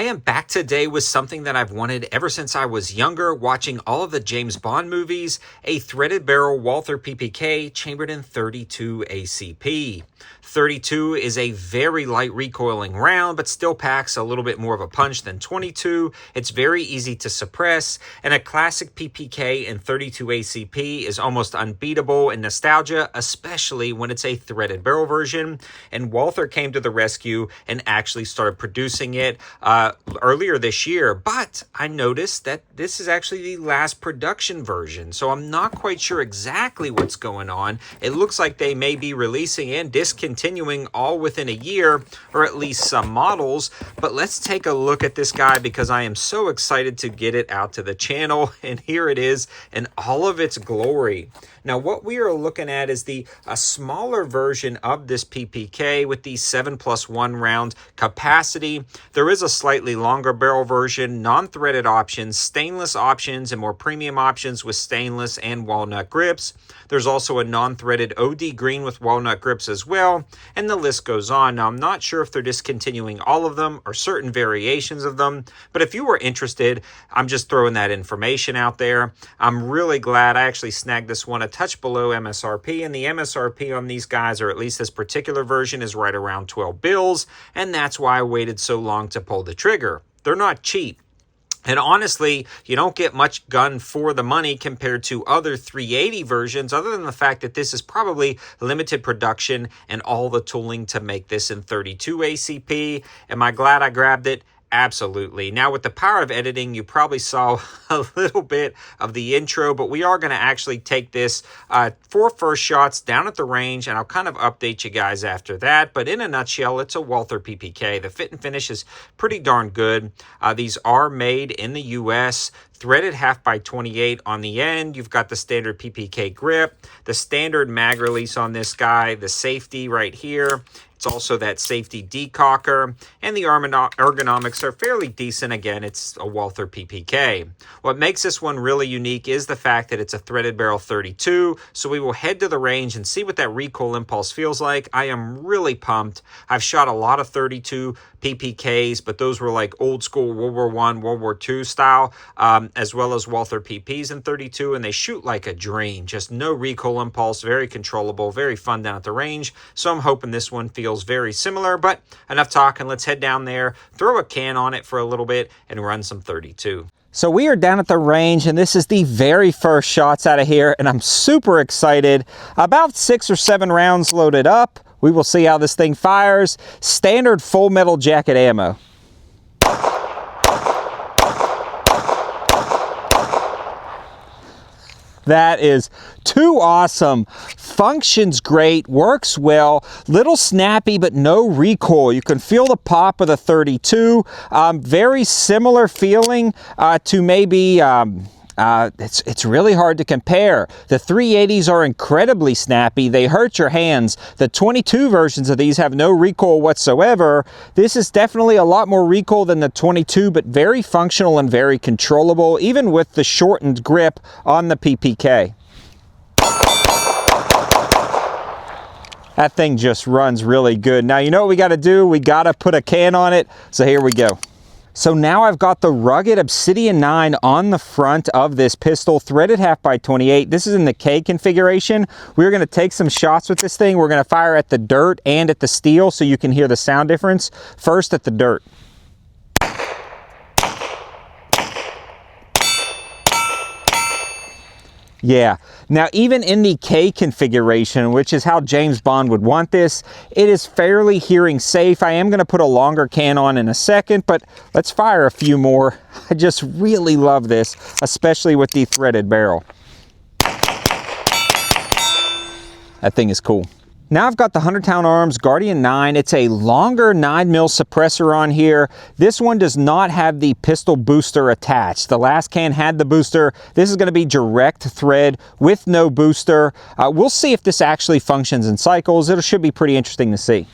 I am back today with something that I've wanted ever since I was younger, watching all of the James Bond movies, a threaded barrel Walther PPK chambered in 32 ACP. 32 is a very light recoiling round, but still packs a little bit more of a punch than 22. It's very easy to suppress, and a classic PPK in 32 ACP is almost unbeatable in nostalgia, especially when it's a threaded barrel version. And Walther came to the rescue and actually started producing it earlier this year, but I noticed that this is actually the last production version, so I'm not quite sure exactly what's going on. It looks like they may be releasing and discontinuing all within a year, or at least some models, but let's take a look at this guy because I am so excited to get it out to the channel, and here it is in all of its glory. Now, what we are looking at is a smaller version of this PPK with the 7+1 round capacity. There is a slightly longer barrel version, non-threaded options, stainless options, and more premium options with stainless and walnut grips. There's also a non-threaded OD green with walnut grips as well, and the list goes on. Now, I'm not sure if they're discontinuing all of them or certain variations of them, but if you were interested, I'm just throwing that information out there. I'm really glad I actually snagged this one a touch below MSRP, and the MSRP on these guys, or at least this particular version, is right around 12 bills, and that's why I waited so long to pull the trigger. They're not cheap. And honestly, you don't get much gun for the money compared to other 380 versions, other than the fact that this is probably limited production and all the tooling to make this in 32 ACP. Am I glad I grabbed it? Absolutely. Now, with the power of editing, you probably saw a little bit of the intro, but we are going to actually take this for first shots down at the range, and I'll kind of update you guys after that. But in a nutshell, it's a Walther PPK. The fit and finish is pretty darn good. These are made in the U.S., threaded 1/2x28 on the end. You've got the standard PPK grip, the standard mag release on this guy, the safety right here. It's also that safety decocker, and the ergonomics are fairly decent. Again, it's a Walther PPK. What makes this one really unique is the fact that it's a threaded barrel 32, so we will head to the range and see what that recoil impulse feels like. I am really pumped. I've shot a lot of 32 PPKs, but those were like old school World War I, World War II style, as well as Walther PPs in 32, and they shoot like a dream. Just no recoil impulse, very controllable, very fun down at the range. So I'm hoping this one feels very similar, but enough talking. Let's head down there, throw a can on it for a little bit, and run some 32. So we are down at the range, and this is the very first shots out of here, and I'm super excited. About 6 or 7 rounds loaded up. We will see how this thing fires. Standard full metal jacket ammo. That is too awesome. Functions great, works well, little snappy but no recoil. You can feel the pop of the 32. Very similar feeling to maybe it's really hard to compare. The 380s are incredibly snappy. They hurt your hands. The 22 versions of these have no recoil whatsoever. This is definitely a lot more recoil than the 22, but very functional and very controllable, even with the shortened grip on the PPK. That thing just runs really good. Now, you know what we got to do? We got to put a can on it. So here we go. So now I've got the rugged Obsidian 9 on the front of this pistol, threaded 1/2x28. This is in the K configuration. We're going to take some shots with this thing. We're going to fire at the dirt and at the steel so you can hear the sound difference. First at the dirt. Yeah, now even in the K configuration, which is how James Bond would want this, it is fairly hearing safe. I am going to put a longer can on in a second, but let's fire a few more. I just really love this, especially with the threaded barrel. That thing is cool. Now I've got the Walther Arms Guardian 9. It's a longer 9mm suppressor on here. This one does not have the pistol booster attached. The last can had the booster. This is going to be direct thread with no booster. We'll see if this actually functions in cycles. It should be pretty interesting to see.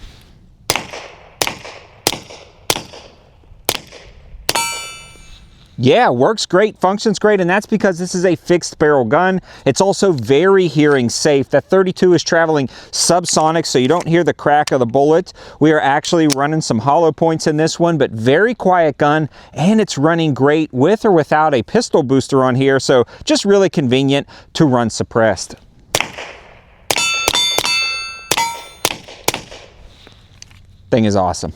Yeah, works great, functions great, and that's because this is a fixed barrel gun. It's also very hearing safe. That 32 is traveling subsonic, so you don't hear the crack of the bullet. We are actually running some hollow points in this one, but very quiet gun, and it's running great with or without a pistol booster on here, so just really convenient to run suppressed. Thing is awesome.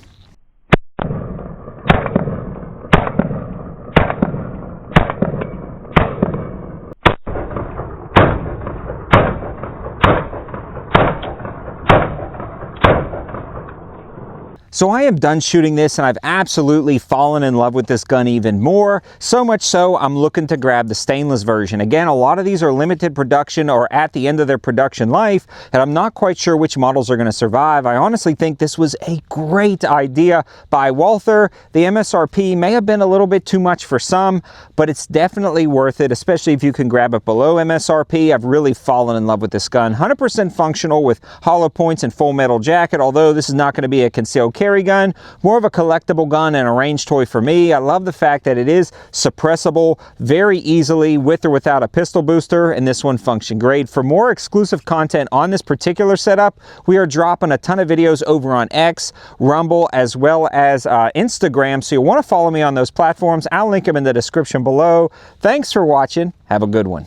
So I am done shooting this, and I've absolutely fallen in love with this gun even more. So much so, I'm looking to grab the stainless version. Again, a lot of these are limited production or at the end of their production life, and I'm not quite sure which models are going to survive. I honestly think this was a great idea by Walther. The MSRP may have been a little bit too much for some, but it's definitely worth it, especially if you can grab it below MSRP. I've really fallen in love with this gun. 100% functional with hollow points and full metal jacket, although this is not going to be a concealed carry gun, more of a collectible gun and a range toy for me. I love the fact that it is suppressible very easily with or without a pistol booster, and this one functioned great. For more exclusive content on this particular setup, we are dropping a ton of videos over on X, Rumble, as well as Instagram, so you'll want to follow me on those platforms. I'll link them in the description below. Thanks for watching. Have a good one.